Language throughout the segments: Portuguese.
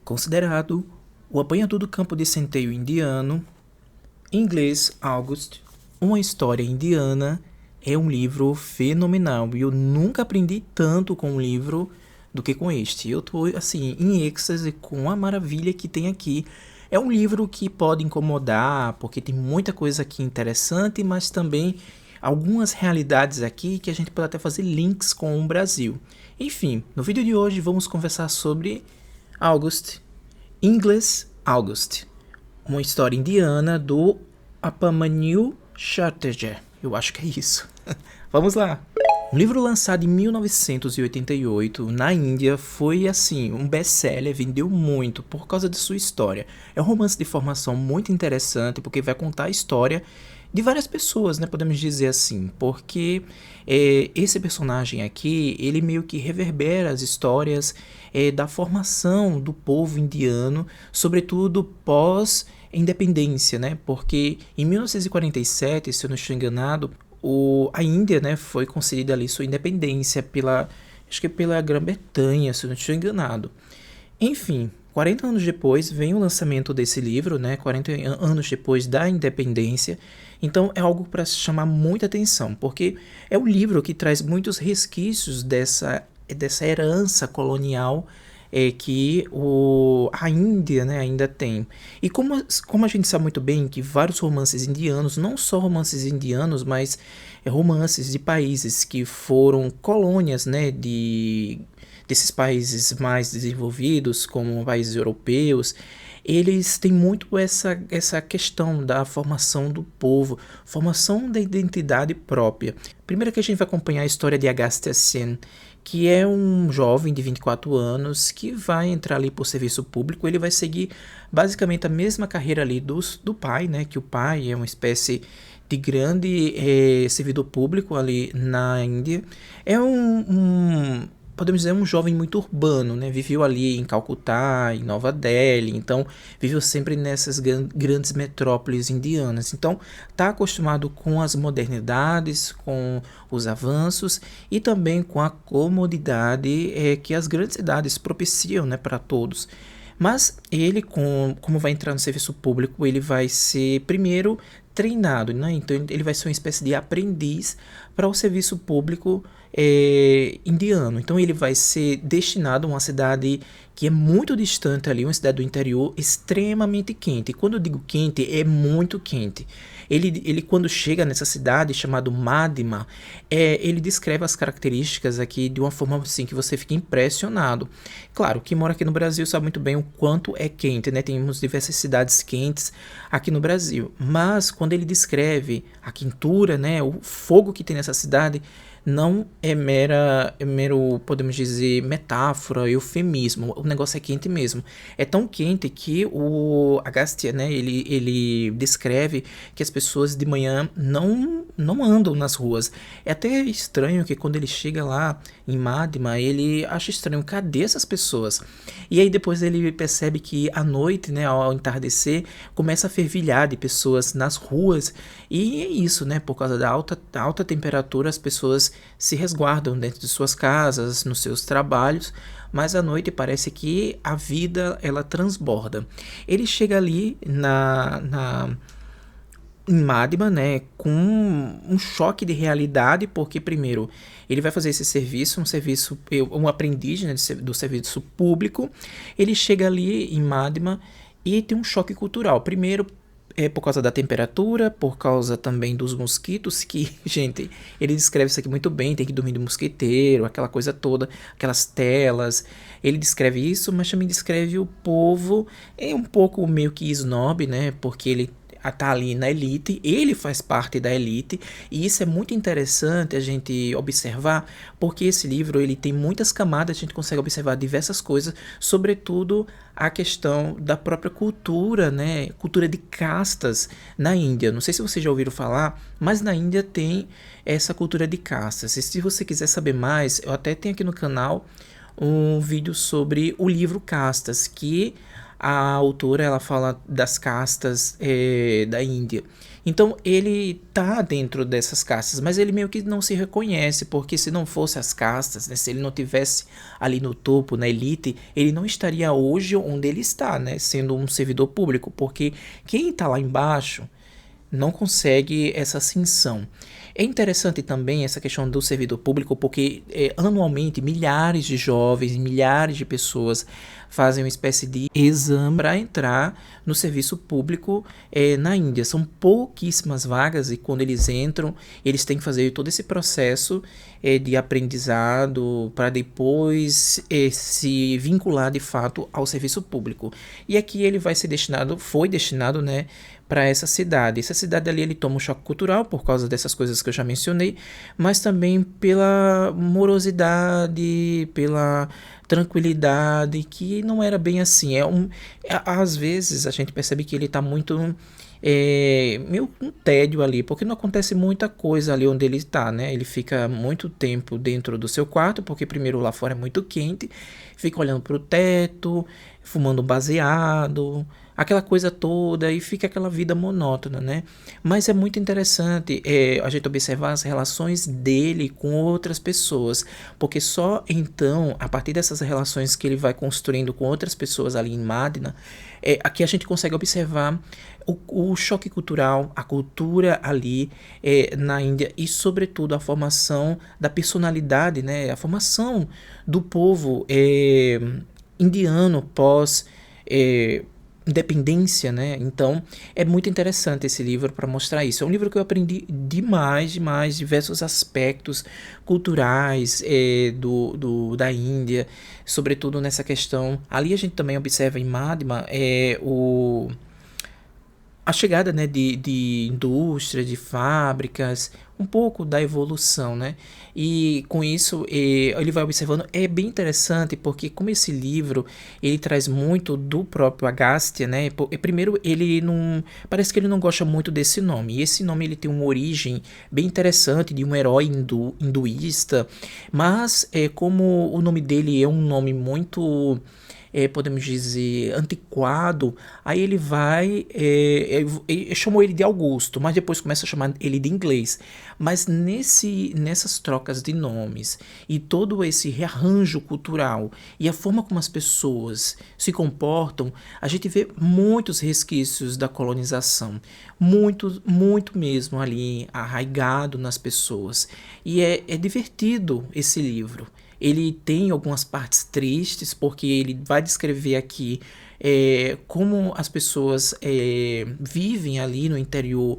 Considerado o apanhador do campo de centeio indiano, em inglês August, uma história indiana, é um livro fenomenal e eu nunca aprendi tanto com um livro do que com este. Eu tô assim em êxtase com a maravilha que tem aqui. É um livro que pode incomodar porque tem muita coisa aqui interessante, mas também algumas realidades aqui que a gente pode até fazer links com o Brasil. Enfim, no vídeo de hoje vamos conversar sobre August, English August, uma história indiana do Abhimanyu Chatterjee. Eu acho que é isso. Vamos lá. Um livro lançado em 1988 na Índia foi assim, um best-seller, vendeu muito por causa de sua história. É um romance de formação muito interessante porque vai contar a história de várias pessoas, né, podemos dizer assim, porque esse personagem aqui, ele meio que reverbera as histórias da formação do povo indiano, sobretudo pós-independência, né, porque em 1947, se eu não estou enganado, a Índia, né, foi concedida ali sua independência acho que pela Grã-Bretanha, se eu não estou enganado. Enfim, 40 anos depois vem o lançamento desse livro, né? 40 anos depois da independência. Então é algo para chamar muita atenção, porque é um livro que traz muitos resquícios dessa herança colonial que a Índia, né, ainda tem. E como a gente sabe muito bem que vários romances indianos, não só romances indianos, mas romances de países que foram colônias, né, desses países mais desenvolvidos, como países europeus, eles têm muito essa questão da formação do povo, formação da identidade própria. Primeiro que a gente vai acompanhar a história de Agastya Sen, que é um jovem de 24 anos que vai entrar ali por serviço público. Ele vai seguir basicamente a mesma carreira ali do pai, né? Que o pai é uma espécie de grande servidor público ali na Índia. É podemos dizer, um jovem muito urbano, né? Viveu ali em Calcutá, em Nova Delhi, então viveu sempre nessas grandes metrópoles indianas. Então, está acostumado com as modernidades, com os avanços e também com a comodidade que as grandes cidades propiciam, né, para todos. Mas ele, como vai entrar no serviço público, ele vai ser primeiro treinado, né? Então ele vai ser uma espécie de aprendiz para o serviço público indiano. Então ele vai ser destinado a uma cidade que é muito distante ali, uma cidade do interior extremamente quente. E quando eu digo quente, é muito quente. Ele quando chega nessa cidade chamada Madhima, ele descreve as características aqui de uma forma assim que você fica impressionado. Claro, quem mora aqui no Brasil sabe muito bem o quanto é quente, né? Temos diversas cidades quentes aqui no Brasil. Mas quando ele descreve a quentura, né, o fogo que tem nessa cidade, não é mero, podemos dizer, metáfora, eufemismo. O negócio é quente mesmo. É tão quente que o Agastya, né, ele descreve que as pessoas de manhã não andam nas ruas. É até estranho que quando ele chega lá em Madhima, ele acha estranho, cadê essas pessoas? E aí depois ele percebe que à noite, né, ao entardecer, começa a fervilhar de pessoas nas ruas. E é isso, né, por causa da alta temperatura, as pessoas se resguardam dentro de suas casas, nos seus trabalhos, mas à noite parece que a vida ela transborda. Ele chega ali em Madhima, né, com um choque de realidade, porque primeiro ele vai fazer esse serviço, um aprendiz, né, do serviço público. Ele chega ali em Madhima e tem um choque cultural. Primeiro por causa da temperatura, por causa também dos mosquitos, que, gente, ele descreve isso aqui muito bem, tem que dormir de mosquiteiro, aquela coisa toda, aquelas telas. Ele descreve isso, mas também descreve o povo, um pouco meio que snob, né, porque ele tá ali na elite, ele faz parte da elite, e isso é muito interessante a gente observar, porque esse livro ele tem muitas camadas, a gente consegue observar diversas coisas, sobretudo a questão da própria cultura, né, cultura de castas na Índia. Não sei se vocês já ouviram falar, mas na Índia tem essa cultura de castas. E se você quiser saber mais, eu até tenho aqui no canal um vídeo sobre o livro Castas, que a autora ela fala das castas da Índia. Então ele tá dentro dessas castas, mas ele meio que não se reconhece, porque se não fosse as castas, né, se ele não tivesse ali no topo, na elite, ele não estaria hoje onde ele está, né, sendo um servidor público, porque quem está lá embaixo não consegue essa ascensão. É interessante também essa questão do servidor público, porque anualmente milhares de jovens, milhares de pessoas fazem uma espécie de exame para entrar no serviço público na Índia. São pouquíssimas vagas e quando eles entram, eles têm que fazer todo esse processo de aprendizado para depois se vincular de fato ao serviço público. E aqui ele vai ser destinado, foi destinado, né, para essa cidade. Essa cidade ali ele toma um choque cultural por causa dessas coisas que eu já mencionei, mas também pela morosidade, pela tranquilidade, que não era bem assim. Às vezes a gente percebe que ele está muito meio um tédio ali, porque não acontece muita coisa ali onde ele está, né? Ele fica muito tempo dentro do seu quarto, porque primeiro lá fora é muito quente, fica olhando para o teto, fumando baseado, aquela coisa toda, e fica aquela vida monótona, né? Mas é muito interessante a gente observar as relações dele com outras pessoas, porque só então, a partir dessas relações que ele vai construindo com outras pessoas ali em Madina, aqui a gente consegue observar o choque cultural, a cultura ali na Índia e, sobretudo, a formação da personalidade, né? A formação do povo indiano pós independência, né? Então é muito interessante esse livro para mostrar isso. É um livro que eu aprendi demais, demais, diversos aspectos culturais da Índia, sobretudo nessa questão. Ali a gente também observa em Madhya a chegada, né, de indústria, de fábricas, um pouco da evolução, né? E com isso ele vai observando, é bem interessante porque como esse livro ele traz muito do próprio Agastya, né? Primeiro ele não, parece que ele não gosta muito desse nome. E esse nome ele tem uma origem bem interessante de um herói hinduísta, mas como o nome dele é um nome muito podemos dizer, antiquado, aí ele vai, chamou ele de Augusto, mas depois começa a chamar ele de inglês. Mas nessas trocas de nomes e todo esse rearranjo cultural e a forma como as pessoas se comportam, a gente vê muitos resquícios da colonização, muito mesmo ali arraigado nas pessoas. E é divertido esse livro. Ele tem algumas partes tristes, porque ele vai descrever aqui como as pessoas vivem ali no interior,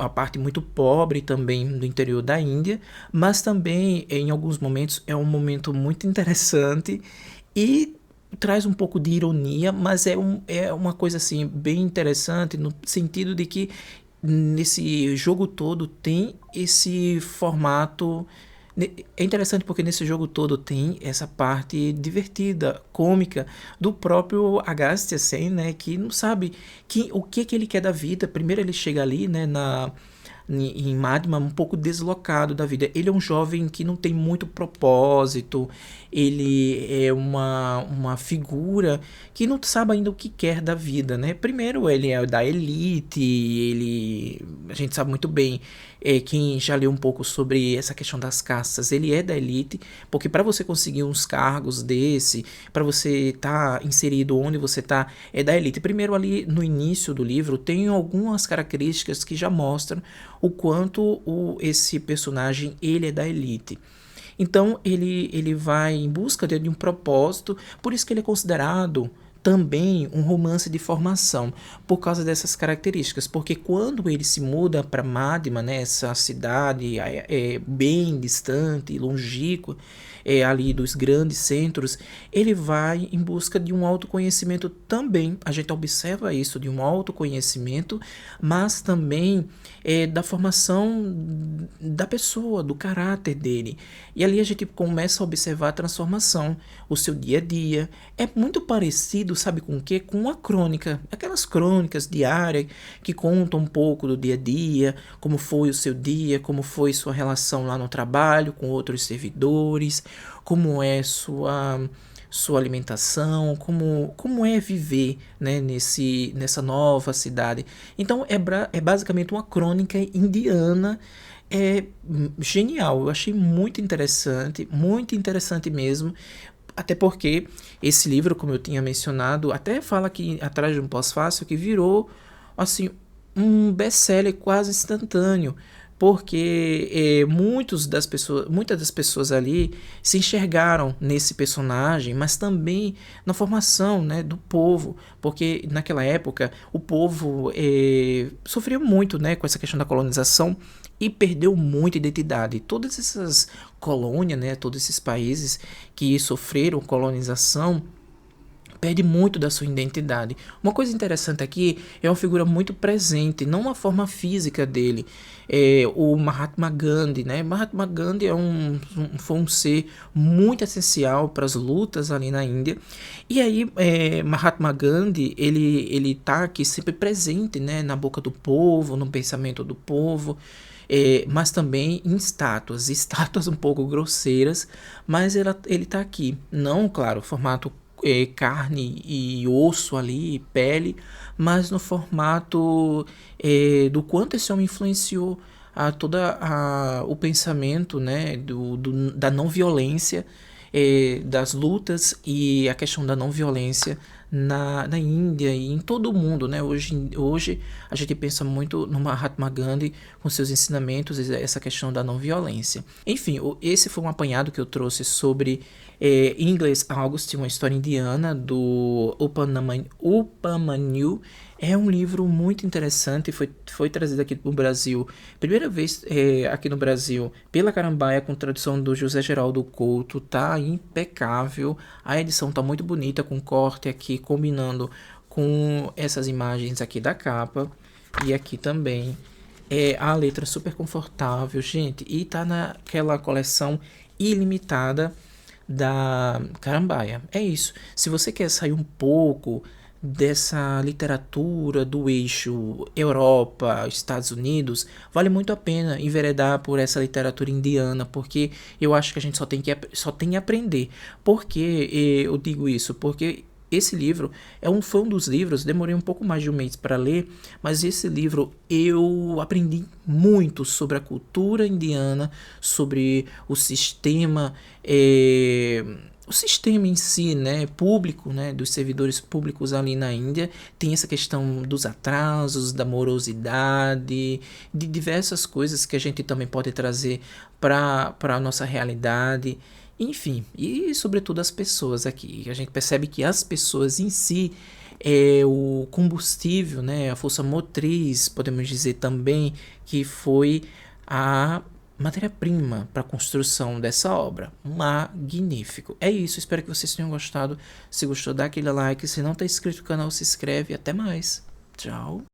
a parte muito pobre também do interior da Índia, mas também em alguns momentos é um momento muito interessante e traz um pouco de ironia, mas é uma coisa assim bem interessante no sentido de que nesse jogo todo tem esse formato. É interessante porque nesse jogo todo tem essa parte divertida, cômica, do próprio Agastya Sen, né? Que não sabe o que ele quer da vida. Primeiro ele chega ali, né? Em Madhya, um pouco deslocado da vida. Ele é um jovem que não tem muito propósito, ele é uma figura que não sabe ainda o que quer da vida, né? Primeiro ele é da elite, a gente sabe muito bem, quem já leu um pouco sobre essa questão das castas, ele é da elite, porque para você conseguir uns cargos desse, para você estar inserido onde você está, é da elite. Primeiro ali no início do livro tem algumas características que já mostram o quanto esse personagem ele é da elite. Então ele vai em busca de um propósito, por isso que ele é considerado também um romance de formação, por causa dessas características, porque quando ele se muda para Madhya, né, essa cidade bem distante, longínqua, ali dos grandes centros, ele vai em busca de um autoconhecimento também. A gente observa isso, de um autoconhecimento, mas também da formação da pessoa, do caráter dele. E ali a gente começa a observar a transformação, o seu dia a dia. É muito parecido, sabe com o quê? Com uma crônica, aquelas crônicas diárias que contam um pouco do dia a dia, como foi o seu dia, como foi sua relação lá no trabalho com outros servidores, como é sua alimentação, como é viver, né, nessa nova cidade. Então é basicamente uma crônica indiana. É genial, eu achei muito interessante mesmo. Até porque esse livro, como eu tinha mencionado, até fala aqui atrás de um pós-fácil que virou assim um best-seller quase instantâneo, porque muitas das pessoas ali se enxergaram nesse personagem, mas também na formação, né, do povo, porque naquela época o povo sofria muito, né, com essa questão da colonização e perdeu muita identidade. Todas essas colônias, né, todos esses países que sofreram colonização perde muito da sua identidade. Uma coisa interessante aqui é uma figura muito presente, não uma forma física dele. O Mahatma Gandhi, né? Mahatma Gandhi foi um ser muito essencial para as lutas ali na Índia. E aí, Mahatma Gandhi, ele tá aqui sempre presente, né? Na boca do povo, no pensamento do povo. Mas também em estátuas um pouco grosseiras, mas ele tá aqui, não, claro, formato carne e osso ali, pele, mas no formato do quanto esse homem influenciou o pensamento, né, da não violência, das lutas e a questão da não violência na Índia e em todo o mundo, né? Hoje a gente pensa muito no Mahatma Gandhi com seus ensinamentos, essa questão da não violência. Enfim, esse foi um apanhado que eu trouxe sobre Inglês August, uma história indiana do Upamanyu. É um livro muito interessante, foi trazido aqui no Brasil, primeira vez aqui no Brasil, pela Carambaia, com tradução do José Geraldo Couto, tá impecável, a edição tá muito bonita, com corte aqui, combinando com essas imagens aqui da capa, e aqui também a letra super confortável, gente, e tá naquela coleção ilimitada da Carambaia. É isso. Se você quer sair um pouco dessa literatura do eixo Europa, Estados Unidos, vale muito a pena enveredar por essa literatura indiana, porque eu acho que a gente só tem a aprender. Por que eu digo isso? Porque esse livro foi um dos livros, demorei um pouco mais de um mês para ler, mas esse livro eu aprendi muito sobre a cultura indiana, sobre o sistema em si, né, público, né, dos servidores públicos ali na Índia. Tem essa questão dos atrasos, da morosidade, de diversas coisas que a gente também pode trazer para a nossa realidade. Enfim, e sobretudo as pessoas aqui. A gente percebe que as pessoas em si é o combustível, né, a força motriz, podemos dizer também, que foi a matéria-prima para a construção dessa obra. Magnífico. É isso, espero que vocês tenham gostado. Se gostou, dá aquele like. Se não está inscrito no canal, se inscreve. Até mais. Tchau.